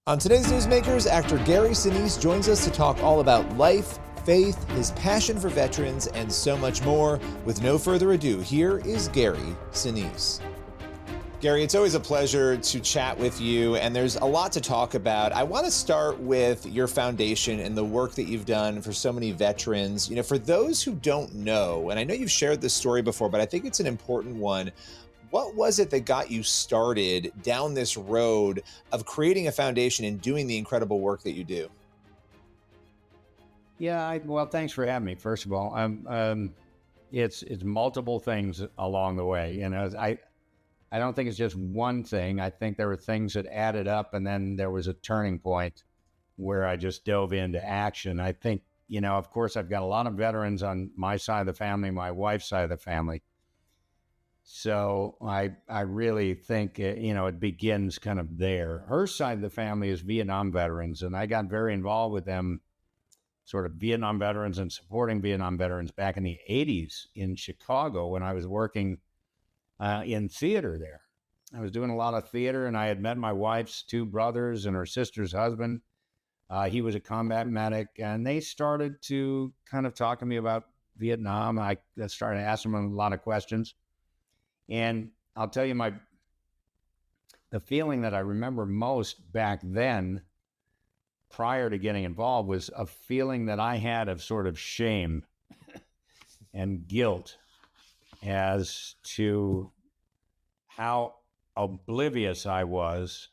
On today's Newsmakers, actor Gary Sinise joins us to talk all about life, faith, his passion for veterans, and so much more. With no further ado, here is Gary Sinise. Gary, it's always a pleasure to chat with you, and there's a lot to talk about. I want to start with your foundation and the work that you've done for so many veterans. You know, for those who don't know, and I know you've shared this story before, but I think it's an important one. What was it that got you started down this road of creating a foundation and doing the incredible work that you do? Yeah, well, thanks for having me. First of all, it's multiple things along the way. You know, I don't think it's just one thing. I think there were things that added up, and then there was a turning point where I just dove into action. I think, you know, of course, I've got a lot of veterans on my side of the family, my wife's side of the family. So I really think, you know, it begins kind of there. Her side of the family is Vietnam veterans, and I got very involved with them, sort of Vietnam veterans and supporting Vietnam veterans back in the 80s in Chicago when I was working in theater there. I was doing a lot of theater, and I had met my wife's two brothers and her sister's husband. He was a combat medic, and they started to kind of talk to me about Vietnam. I started asking them a lot of questions. And I'll tell you, the feeling that I remember most back then, prior to getting involved, was a feeling that I had of sort of shame and guilt as to how oblivious I was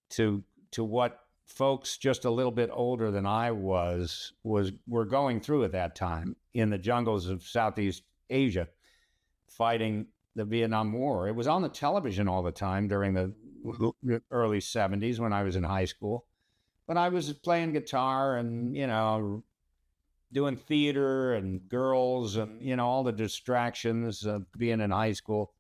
to what folks just a little bit older than I were going through at that time in the jungles of Southeast Asia, fighting the Vietnam War. It was on the television all the time during the early 70s when I was in high school. But I was playing guitar and, you know, doing theater and girls and, you know, all the distractions of being in high school.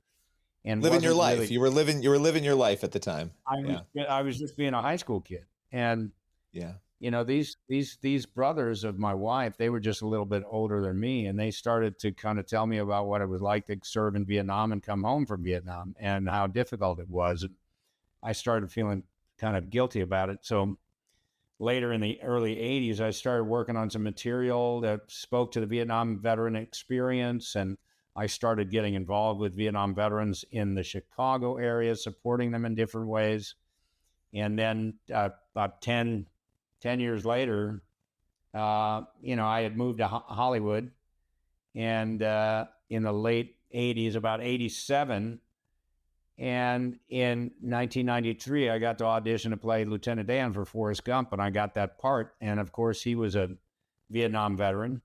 And living your life. Really, you were living your life at the time. I was just being a high school kid. And Yeah. you know, these brothers of my wife, they were just a little bit older than me, and they started to kind of tell me about what it was like to serve in Vietnam and come home from Vietnam and how difficult it was. And I started feeling kind of guilty about it. So later in the early 80s, I started working on some material that spoke to the Vietnam veteran experience, and I started getting involved with Vietnam veterans in the Chicago area, supporting them in different ways. And then about 10 years later, you know, I had moved to Hollywood, and in the late 80s, about 87, and in 1993, I got to audition to play Lieutenant Dan for Forrest Gump, and I got that part. And of course, he was a Vietnam veteran,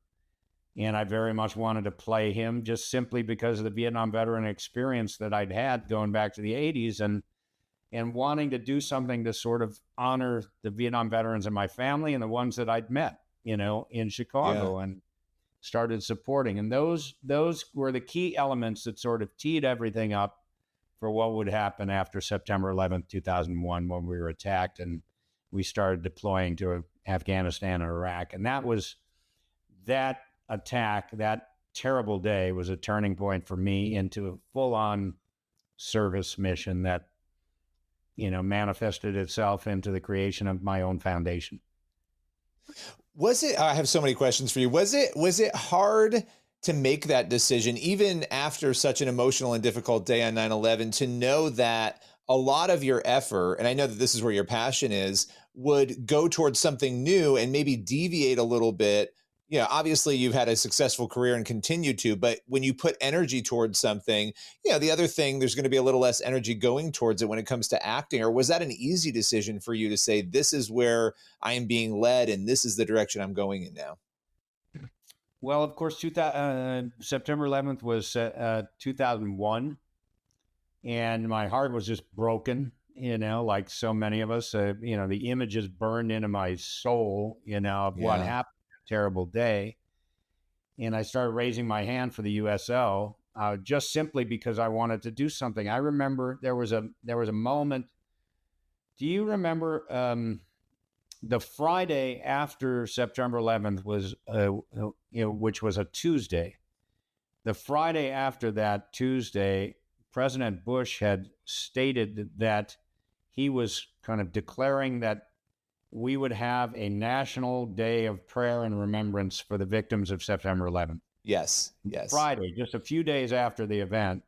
and I very much wanted to play him just simply because of the Vietnam veteran experience that I'd had going back to the 80s, and wanting to do something to sort of honor the Vietnam veterans in my family and the ones that I'd met, you know, in Chicago, and started supporting. And those were the key elements that sort of teed everything up for what would happen after September 11th, 2001, when we were attacked and we started deploying to Afghanistan and Iraq. And that attack, that terrible day, was a turning point for me into a full-on service mission that, you know, manifested itself into the creation of my own foundation. I have so many questions for you. Was it hard to make that decision, even after such an emotional and difficult day on 9/11, to know that a lot of your effort, and I know that this is where your passion is, would go towards something new and maybe deviate a little bit? You know, obviously you've had a successful career and continue to, but when you put energy towards something, you know, the other thing, there's going to be a little less energy going towards it when it comes to acting. Or was that an easy decision for you to say, this is where I am being led and this is the direction I'm going in now? Well, of course, September 11th was 2001, and my heart was just broken, you know, like so many of us. You know, the images burned into my soul, you know, of what happened that terrible day. And I started raising my hand for the USO, just simply because I wanted to do something. I remember there was a moment. Do you remember the Friday after September 11th was, which was a Tuesday? The Friday after that Tuesday, President Bush had stated that he was kind of declaring that we would have a national day of prayer and remembrance for the victims of September 11th. Yes, yes. Friday, just a few days after the event,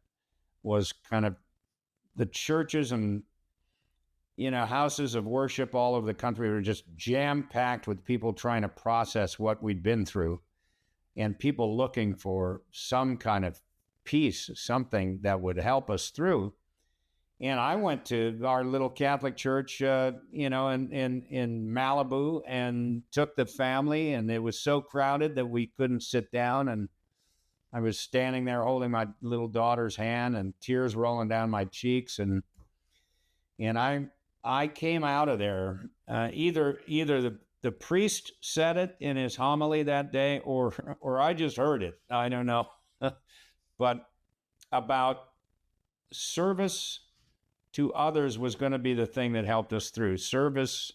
was kind of the churches and houses of worship all over the country were just jam packed with people trying to process what we'd been through, and people looking for some kind of peace, something that would help us through. And I went to our little Catholic church, in Malibu, and took the family, and it was so crowded that we couldn't sit down. And I was standing there holding my little daughter's hand, and tears rolling down my cheeks, and I came out of there. Either the priest said it in his homily that day, or I just heard it. I don't know, but about service to others was going to be the thing that helped us through. Service,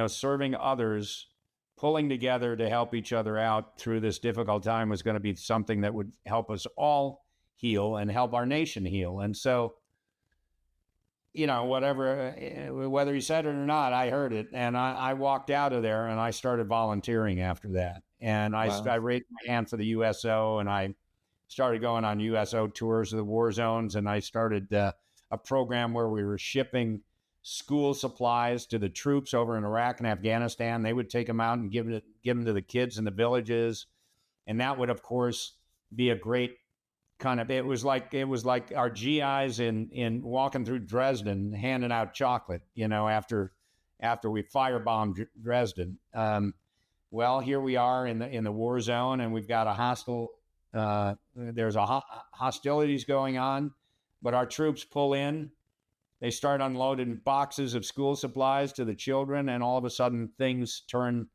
serving others, pulling together to help each other out through this difficult time was going to be something that would help us all heal and help our nation heal. And so, whatever, whether he said it or not, I heard it. And I walked out of there and I started volunteering after that. And I raised my hand for the USO, and I started going on USO tours of the war zones. And I started a program where we were shipping school supplies to the troops over in Iraq and Afghanistan. They would take them out and give them to the kids in the villages. And that would, of course, be a great kind of, it was like our GIs in walking through Dresden handing out chocolate, after we firebombed Dresden. Well, here we are in the war zone, and we've got there's hostilities going on, but our troops pull in. They start unloading boxes of school supplies to the children, and all of a sudden things turn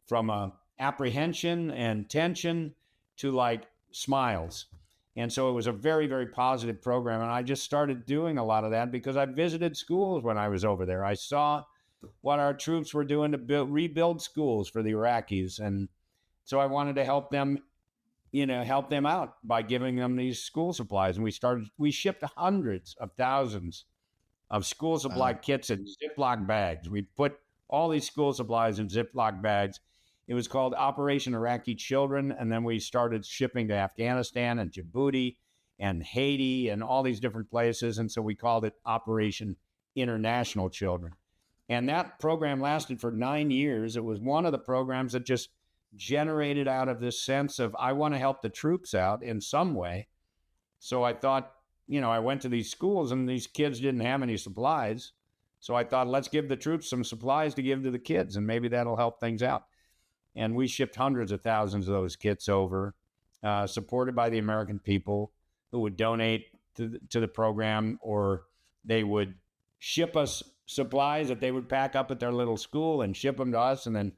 from apprehension and tension to like smiles. And so it was a very, very positive program. And I just started doing a lot of that because I visited schools when I was over there. I saw what our troops were doing to rebuild schools for the Iraqis. And so I wanted to help them out by giving them these school supplies. And we shipped hundreds of thousands of school supply kits in Ziploc bags. We put all these school supplies in Ziploc bags. It was called Operation Iraqi Children, and then we started shipping to Afghanistan and Djibouti and Haiti and all these different places, and so we called it Operation International Children. And that program lasted for 9 years. It was one of the programs that just generated out of this sense of, I want to help the troops out in some way. So I thought, I went to these schools, and these kids didn't have any supplies. So I thought, let's give the troops some supplies to give to the kids, and maybe that'll help things out. And we shipped hundreds of thousands of those kits over, supported by the American people who would donate to the program, or they would ship us supplies that they would pack up at their little school and ship them to us. And then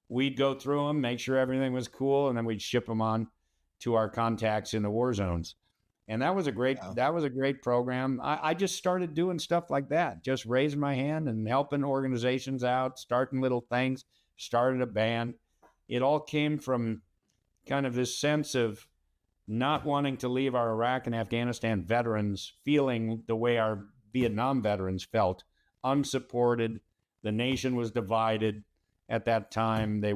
we'd go through them, make sure everything was cool, and then we'd ship them on to our contacts in the war zones. And that was a great program. I just started doing stuff like that, just raising my hand and helping organizations out, starting little things, started a band. It all came from kind of this sense of not wanting to leave our Iraq and Afghanistan veterans feeling the way our Vietnam veterans felt, unsupported. The nation was divided at that time. They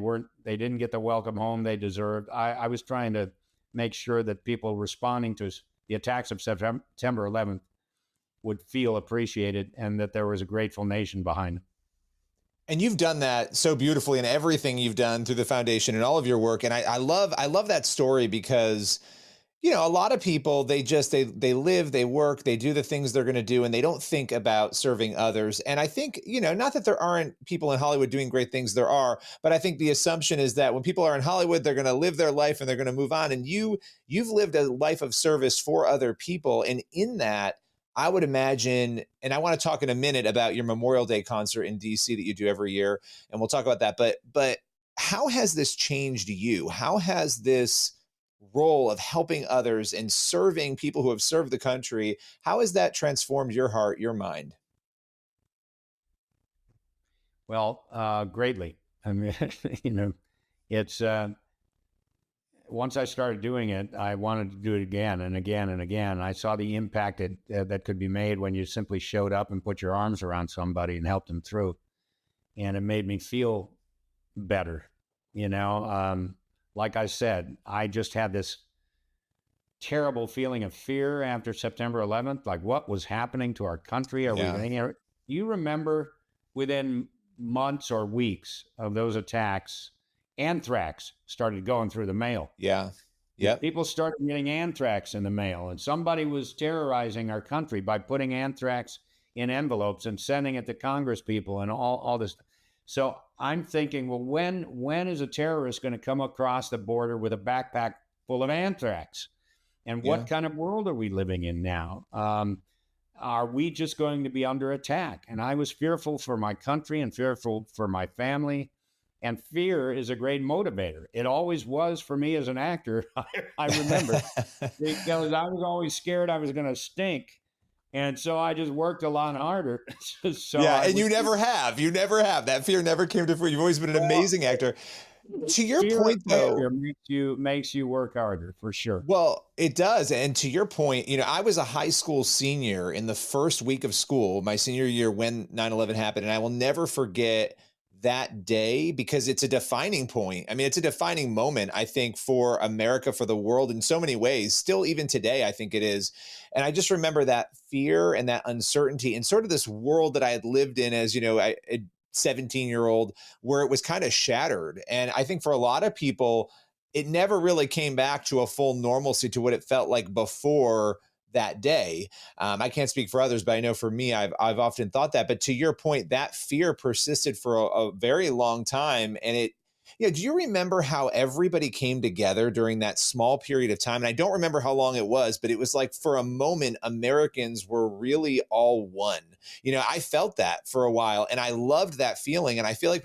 didn't get the welcome home they deserved. I was trying to make sure that people responding to the attacks of September 11th would feel appreciated, and that there was a grateful nation behind them. And you've done that so beautifully in everything you've done through the foundation and all of your work. And I love that story because, a lot of people, they live, they work, they do the things they're going to do, and they don't think about serving others. And I think, not that there aren't people in Hollywood doing great things, there are, but I think the assumption is that when people are in Hollywood, they're going to live their life and they're going to move on. And you've lived a life of service for other people. And in that, I would imagine, and I want to talk in a minute about your Memorial Day concert in DC that you do every year, and we'll talk about that. But how has this changed you? How has this role of helping others and serving people who have served the country, how has that transformed your heart, your mind? Well, greatly. I mean, it's once I started doing it, I wanted to do it again and again and again. I saw the impact that could be made when you simply showed up and put your arms around somebody and helped them through. And it made me feel better. Like I said, I just had this terrible feeling of fear after September 11th. Like, what was happening to our country? Are we Yeah. going to? You remember within months or weeks of those attacks, anthrax started going through the mail. Yeah. Yep. People started getting anthrax in the mail, and somebody was terrorizing our country by putting anthrax in envelopes and sending it to Congress people and all this. So I'm thinking, well, when is a terrorist going to come across the border with a backpack full of anthrax? And Yeah. what kind of world are we living in now? Are we just going to be under attack? And I was fearful for my country and fearful for my family. And fear is a great motivator. It always was for me as an actor. I remember because I was always scared I was going to stink. And so I just worked a lot harder. So Yeah, I and was you never have. You never have. That fear never came to fruition. You've always been an amazing actor. To your fear of point, though, failure makes you work harder for sure. well, it does. And to your point, I was a high school senior in the first week of school, my senior year when 9/11 happened. And I will never forget that day because it's a defining point. I mean, it's a defining moment, I think, for America, for the world in so many ways. Still, even today, I think it is. And I just remember that fear and that uncertainty and sort of this world that I had lived in as, a 17-year-old, where it was kind of shattered. And I think for a lot of people, it never really came back to a full normalcy to what it felt like before that day. I can't speak for others, but I know for me, I've often thought that. But to your point, that fear persisted for a very long time, and do you remember how everybody came together during that small period of time? And I don't remember how long it was, but it was like for a moment, Americans were really all one. I felt that for a while, and I loved that feeling. And I feel like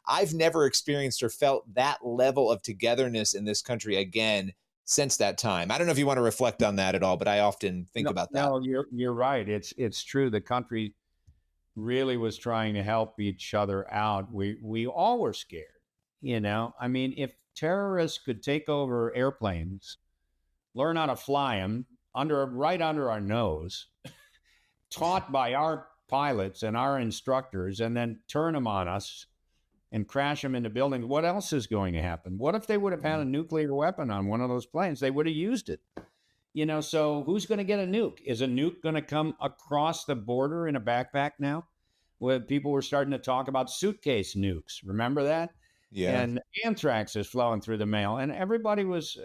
I've never experienced or felt that level of togetherness in this country again since that time. I don't know if you want to reflect on that at all, but I often think No, about that. no, you're right. It's true. The country really was trying to help each other out. We all were scared. I mean, if terrorists could take over airplanes, learn how to fly them right under our nose, taught by our pilots and our instructors, and then turn them on us and crash them into buildings, what else is going to happen? What if they would have had a nuclear weapon on one of those planes? They would have used it. So who's going to get a nuke? Is a nuke going to come across the border in a backpack now? Where people were starting to talk about suitcase nukes. Remember that? Yeah. And anthrax is flowing through the mail, and everybody was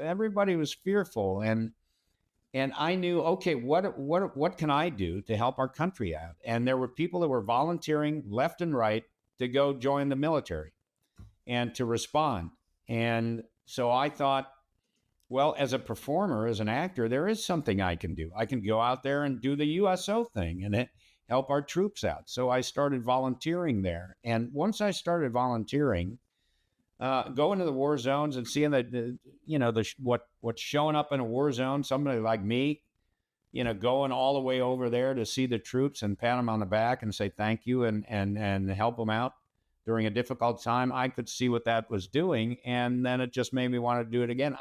fearful. And I knew, okay, what can I do to help our country out? And there were people that were volunteering left and right to go join the military and to respond. And so I thought, well, as a performer, as an actor, there is something I can do. I can go out there and do the USO thing and help our troops out. So I started volunteering there. And once I started volunteering, going to the war zones and seeing what's showing up in a war zone, somebody like me, going all the way over there to see the troops and pat them on the back and say thank you and help them out during a difficult time. I could see what that was doing, and then it just made me want to do it again.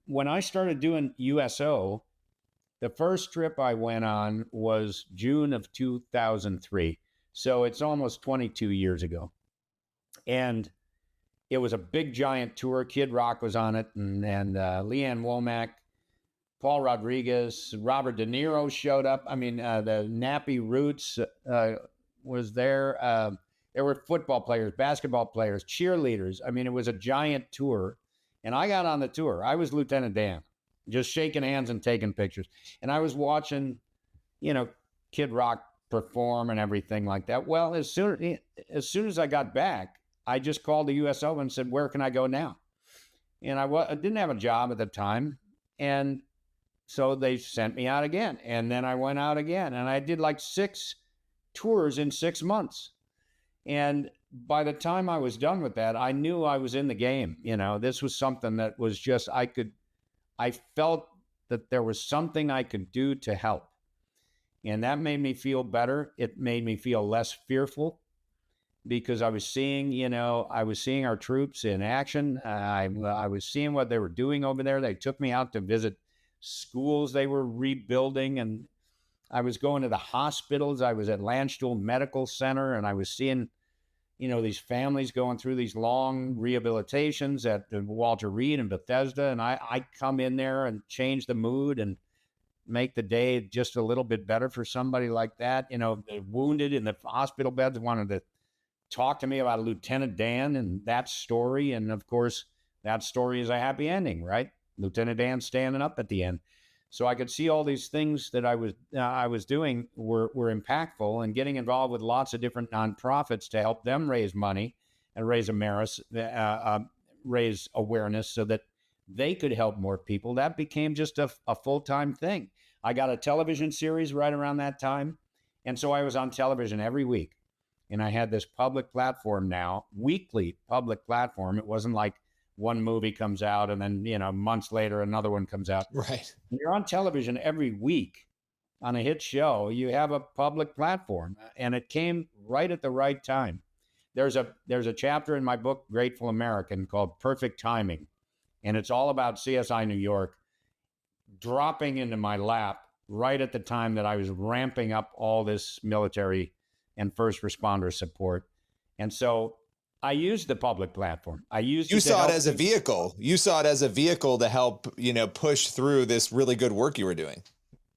When I started doing USO, the first trip I went on was June of 2003. So it's almost 22 years ago. And it was a big, giant tour. Kid Rock was on it, and Leanne Womack, Paul Rodriguez, Robert De Niro showed up. I mean, the Nappy Roots was there. There were football players, basketball players, cheerleaders. I mean, it was a giant tour. And I got on the tour. I was Lieutenant Dan, just shaking hands and taking pictures. And I was watching, Kid Rock perform and everything like that. Well, as soon as I got back, I just called the USO and said, where can I go now? And I didn't have a job at the time. And so they sent me out again. And then I went out again. And I did like 6 tours in 6 months. And by the time I was done with that, I knew I was in the game. This was something that was just, I felt that there was something I could do to help. And that made me feel better. It made me feel less fearful. because I was seeing, I was seeing our troops in action. I was seeing what they were doing over there. They took me out to visit schools they were rebuilding, and I was going to the hospitals. I was at Landstuhl Medical Center, and I was seeing, these families going through these long rehabilitations at Walter Reed and Bethesda. And I come in there and change the mood and make the day just a little bit better for somebody like that. The wounded in the hospital beds wanted to talk to me about Lieutenant Dan and that story. And of course, that story is a happy ending, right? Lieutenant Dan standing up at the end. So I could see all these things that I was doing were impactful, and getting involved with lots of different nonprofits to help them raise money and raise awareness so that they could help more people. That became just a full-time thing. I got a television series right around that time, and so I was on television every week. And I had this public platform now, weekly public platform. It wasn't like one movie comes out and then, months later, another one comes out. Right. When you're on television every week on a hit show, you have a public platform, and it came right at the right time. There's a chapter in my book, Grateful American, called Perfect Timing. And it's all about CSI New York dropping into my lap right at the time that I was ramping up all this military and first responder support. And so I used the public platform. You saw it as a vehicle. You saw it as a vehicle to help, push through this really good work you were doing.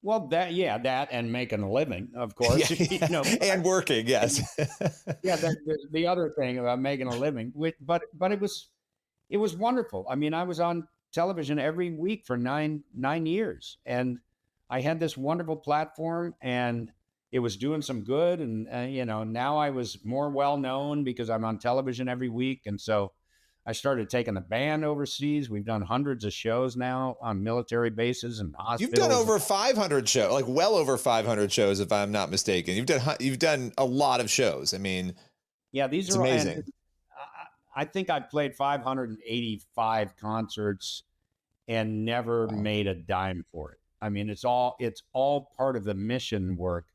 Well, that and making a living, of course. Yeah. And working, yes. Yeah, the other thing about making a living, but it was wonderful. I mean, I was on television every week for nine years, and I had this wonderful platform, and it was doing some good. And, now I was more well-known because I'm on television every week. And so I started taking the band overseas. We've done hundreds of shows now on military bases and hospitals. You've done over 500 shows, like well over 500 shows, if I'm not mistaken. You've done a lot of shows. I mean, yeah, these are amazing. I think I played 585 concerts and never made a dime for it. I mean, it's all part of the mission work.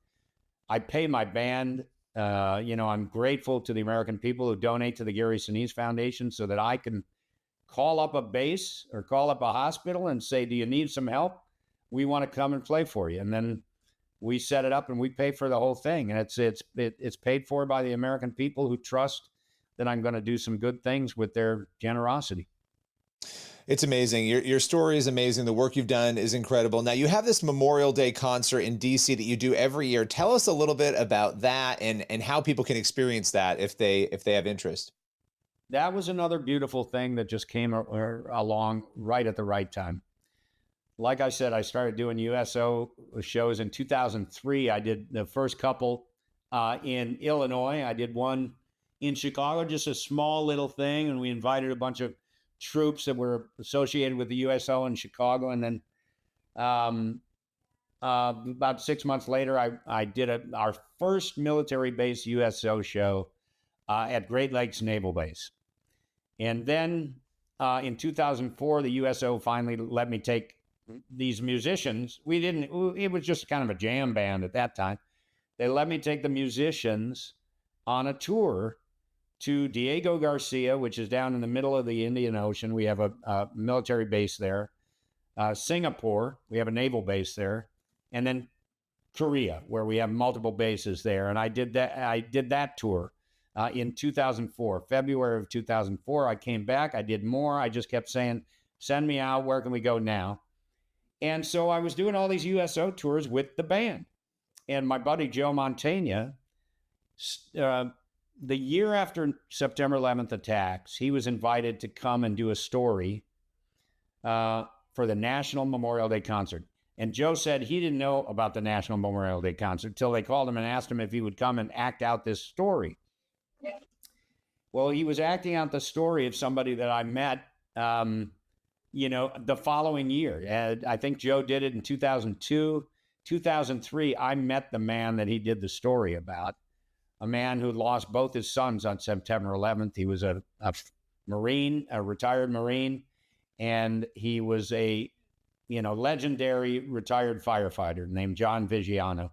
I pay my band. I'm grateful to the American people who donate to the Gary Sinise Foundation so that I can call up a base or call up a hospital and say, do you need some help? We want to come and play for you. And then we set it up and we pay for the whole thing. And it's paid for by the American people who trust that I'm going to do some good things with their generosity. It's amazing. Your story is amazing. The work you've done is incredible. Now, you have this Memorial Day concert in DC that you do every year. Tell us a little bit about that and how people can experience that if they have interest. That was another beautiful thing that just came along right at the right time. Like I said, I started doing USO shows in 2003. I did the first couple in Illinois. I did one in Chicago, just a small little thing, and we invited a bunch of troops that were associated with the USO in Chicago. And then about 6 months later, I did our first military base USO show at Great Lakes Naval Base. And then in 2004, the USO finally let me take these musicians. It was just kind of a jam band at that time. They let me take the musicians on a tour to Diego Garcia, which is down in the middle of the Indian Ocean. We have a military base there. Singapore, we have a naval base there. And then Korea, where we have multiple bases there. And I did that tour in 2004, February of 2004. I came back, I did more. I just kept saying, send me out, where can we go now? And so I was doing all these USO tours with the band. And my buddy Joe Mantegna, the year after September 11th attacks, he was invited to come and do a story for the National Memorial Day concert. And Joe said he didn't know about the National Memorial Day concert until they called him and asked him if he would come and act out this story. Well, he was acting out the story of somebody that I met, the following year. And I think Joe did it in 2002. 2003, I met the man that he did the story about. A man who lost both his sons on September 11th. He was a Marine, a retired Marine, and he was a, legendary retired firefighter named John Vigiano.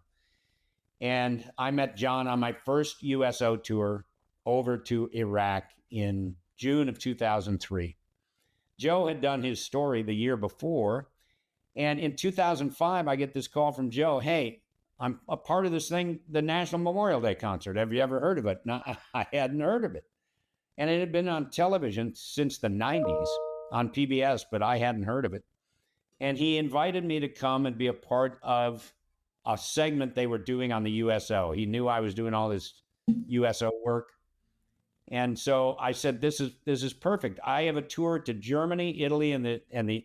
And I met John on my first USO tour over to Iraq in June of 2003. Joe had done his story the year before. And in 2005, I get this call from Joe. Hey, I'm a part of this thing, the National Memorial Day concert. Have you ever heard of it? No, I hadn't heard of it. And it had been on television since the 90s on PBS, but I hadn't heard of it. And he invited me to come and be a part of a segment they were doing on the USO. He knew I was doing all this USO work. And so I said, this is perfect. I have a tour to Germany, Italy, and the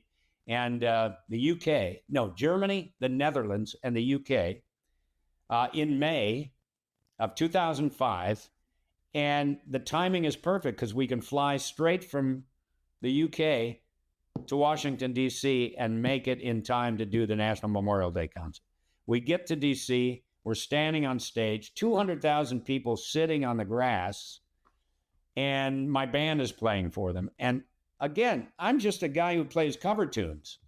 UK. No, Germany, the Netherlands, and the UK in May of 2005. And the timing is perfect because we can fly straight from the UK to Washington, D.C. and make it in time to do the National Memorial Day concert. We get to D.C., we're standing on stage, 200,000 people sitting on the grass, and my band is playing for them. And again, I'm just a guy who plays cover tunes.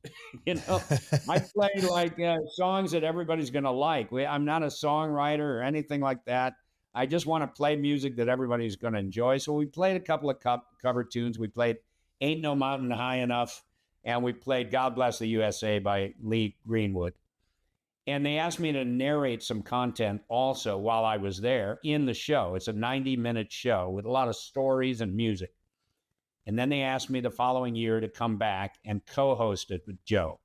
I play like songs that everybody's going to like. I'm not a songwriter or anything like that. I just want to play music that everybody's going to enjoy. So we played a couple of cover tunes. We played Ain't No Mountain High Enough, and we played God Bless the USA by Lee Greenwood. And they asked me to narrate some content also while I was there in the show. It's a 90-minute show with a lot of stories and music. And then they asked me the following year to come back and co-host it with Joe.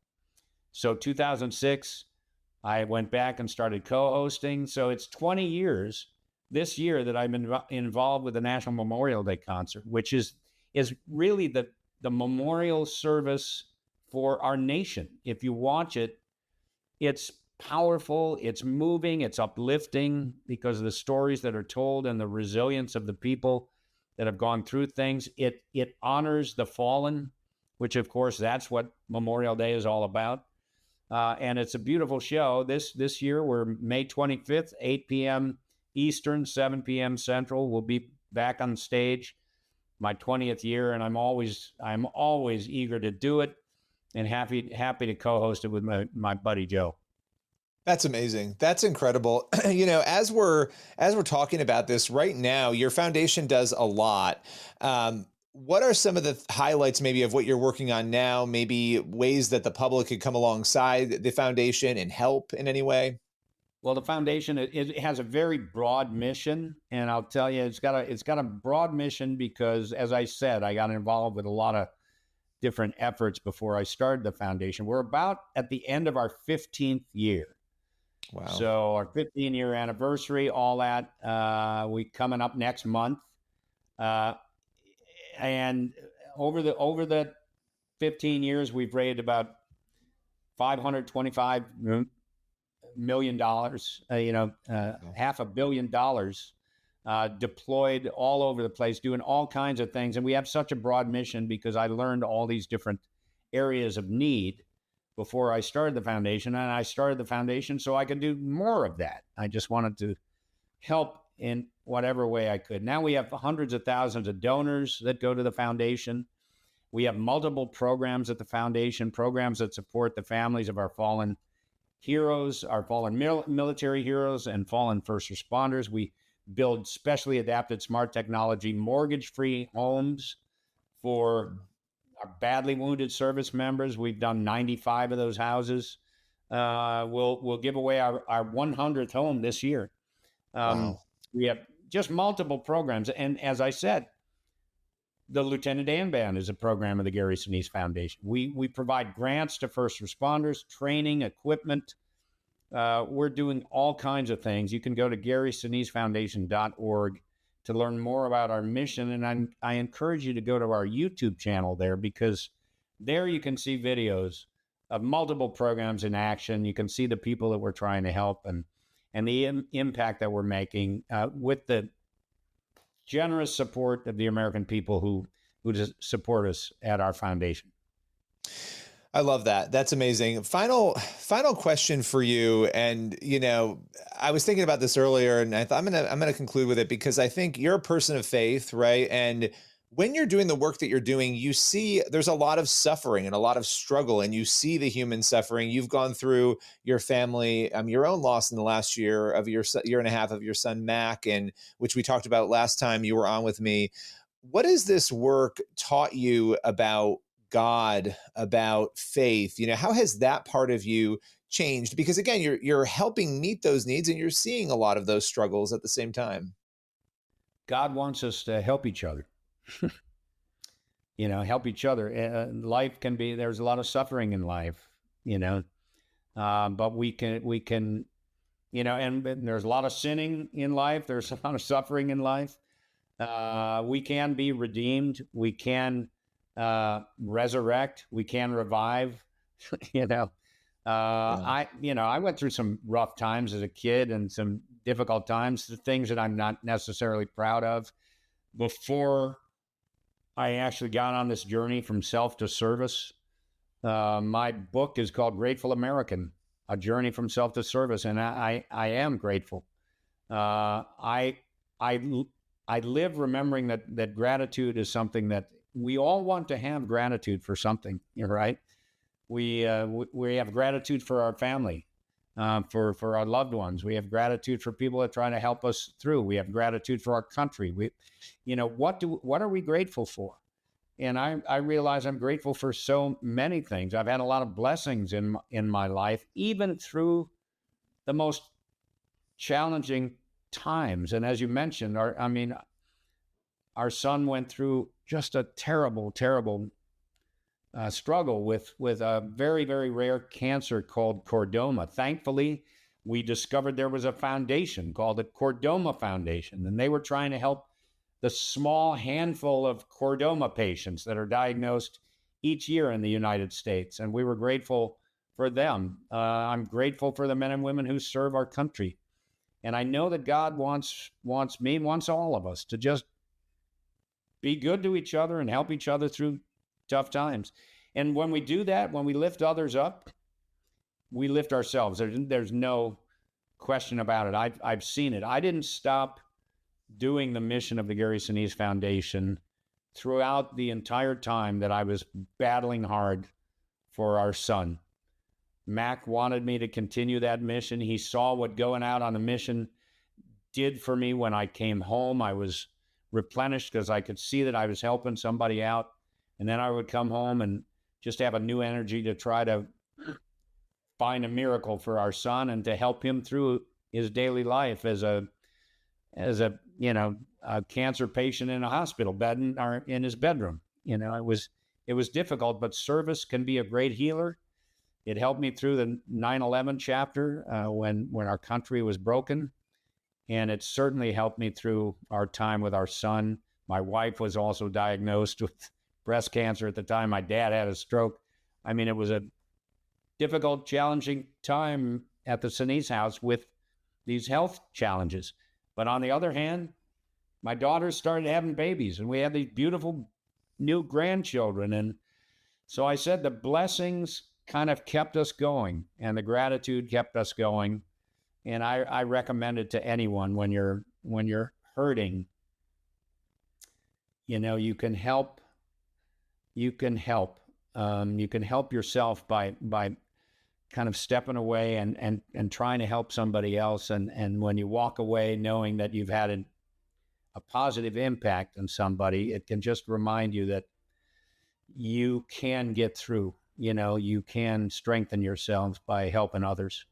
So 2006, I went back and started co-hosting. So it's 20 years this year that I've been involved with the National Memorial Day concert, which is really the memorial service for our nation. If you watch it, it's powerful, it's moving, it's uplifting because of the stories that are told and the resilience of the people that have gone through things. It honors the fallen, which of course that's what Memorial Day is all about. And it's a beautiful show. This year we're May 25th, 8 p.m. Eastern, 7 p.m. Central. We'll be back on stage, my 20th year, and I'm always eager to do it and happy to co-host it with my buddy Joe. That's amazing. That's incredible. As we're talking about this right now, your foundation does a lot. What are some of the highlights maybe of what you're working on now? Maybe ways that the public could come alongside the foundation and help in any way? Well, the foundation, it has a very broad mission, and I'll tell you, it's got a broad mission because, as I said, I got involved with a lot of different efforts before I started the foundation. We're about at the end of our 15th year. Wow! So our 15-year anniversary, all that, we coming up next month, and over the 15 years, we've raised about $525 million, $500 million deployed all over the place, doing all kinds of things. And we have such a broad mission because I learned all these different areas of need before I started the foundation. And I started the foundation so I could do more of that. I just wanted to help in whatever way I could. Now we have hundreds of thousands of donors that go to the foundation. We have multiple programs at the foundation, programs that support the families of our fallen heroes, our fallen military heroes, and fallen first responders. We build specially adapted smart technology, mortgage-free homes for our badly wounded service members. We've done 95 of those houses. We'll give away our 100th home this year. Wow. We have just multiple programs. And as I said, the Lieutenant Dan Band is a program of the Gary Sinise Foundation. We provide grants to first responders, training, equipment. We're doing all kinds of things. You can go to GarySiniseFoundation.org to learn more about our mission. And I encourage you to go to our YouTube channel there, because there you can see videos of multiple programs in action. You can see the people that we're trying to help and the impact that we're making with the generous support of the American people who just support us at our foundation. I love that. That's amazing. Final question for you. And, I was thinking about this earlier, and I thought I'm going to conclude with it because I think you're a person of faith, right? And When you're doing the work that you're doing, you see there's a lot of suffering and a lot of struggle, and you see the human suffering. You've gone through your family, your own loss in the last year of your year and a half of your son, Mac, and which we talked about last time you were on with me. What has this work taught you about God, about faith? How has that part of you changed? Because again, you're helping meet those needs and you're seeing a lot of those struggles at the same time. God wants us to help each other. Help each other. Life can be, there's a lot of suffering in life, but we can, and there's a lot of sinning in life. There's a lot of suffering in life. We can be redeemed. We can resurrect. We can revive. Yeah. I went through some rough times as a kid and some difficult times, things that I'm not necessarily proud of. Before I actually got on this journey from self to service, my book is called Grateful American, A Journey from Self to Service, and I am grateful. I live remembering that gratitude is something that we all want to have gratitude for something, right? We have gratitude for our family, for our loved ones. We have gratitude for people that are trying to help us through. We have gratitude for our country. What are we grateful for? And I realize I'm grateful for so many things. I've had a lot of blessings in my life, even through the most challenging times. And as you mentioned, our son went through just a terrible, terrible struggle with a very, very rare cancer called chordoma. Thankfully, we discovered there was a foundation called the Chordoma Foundation, and they were trying to help the small handful of chordoma patients that are diagnosed each year in the United States. And we were grateful for them. I'm grateful for the men and women who serve our country. And I know that God wants all of us to just be good to each other and help each other through tough times. And when we do that, when we lift others up, we lift ourselves. There's no question about it. I've seen it. I didn't stop doing the mission of the Gary Sinise Foundation throughout the entire time that I was battling hard for our son. Mac wanted me to continue that mission. He saw what going out on a mission did for me. When I came home, I was replenished because I could see that I was helping somebody out. And then I would come home and just have a new energy to try to find a miracle for our son and to help him through his daily life as a cancer patient in a hospital bed in his bedroom. It was difficult, but service can be a great healer. It helped me through the 9/11 chapter when our country was broken. And it certainly helped me through our time with our son. My wife was also diagnosed with breast cancer at the time. My dad had a stroke. It was a difficult, challenging time at the Sinise house with these health challenges. But on the other hand, my daughters started having babies and we had these beautiful new grandchildren. And so I said the blessings kind of kept us going and the gratitude kept us going. And I recommend it to anyone when you're hurting. You can help. You can help yourself by kind of stepping away and trying to help somebody else. And when you walk away knowing that you've had a positive impact on somebody, it can just remind you that you can get through. You can strengthen yourselves by helping others.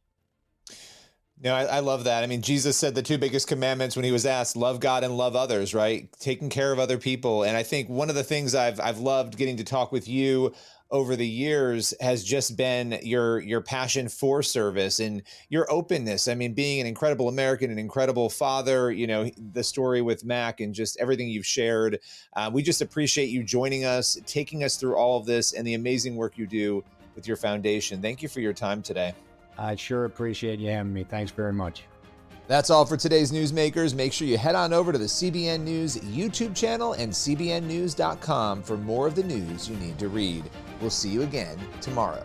No, I love that. Jesus said the two biggest commandments when he was asked, love God and love others, right? Taking care of other people. And I think one of the things I've loved getting to talk with you over the years has just been your passion for service and your openness. Being an incredible American, an incredible father, the story with Mac and just everything you've shared. We just appreciate you joining us, taking us through all of this and the amazing work you do with your foundation. Thank you for your time today. I sure appreciate you having me. Thanks very much. That's all for today's Newsmakers. Make sure you head on over to the CBN News YouTube channel and cbnnews.com for more of the news you need to read. We'll see you again tomorrow.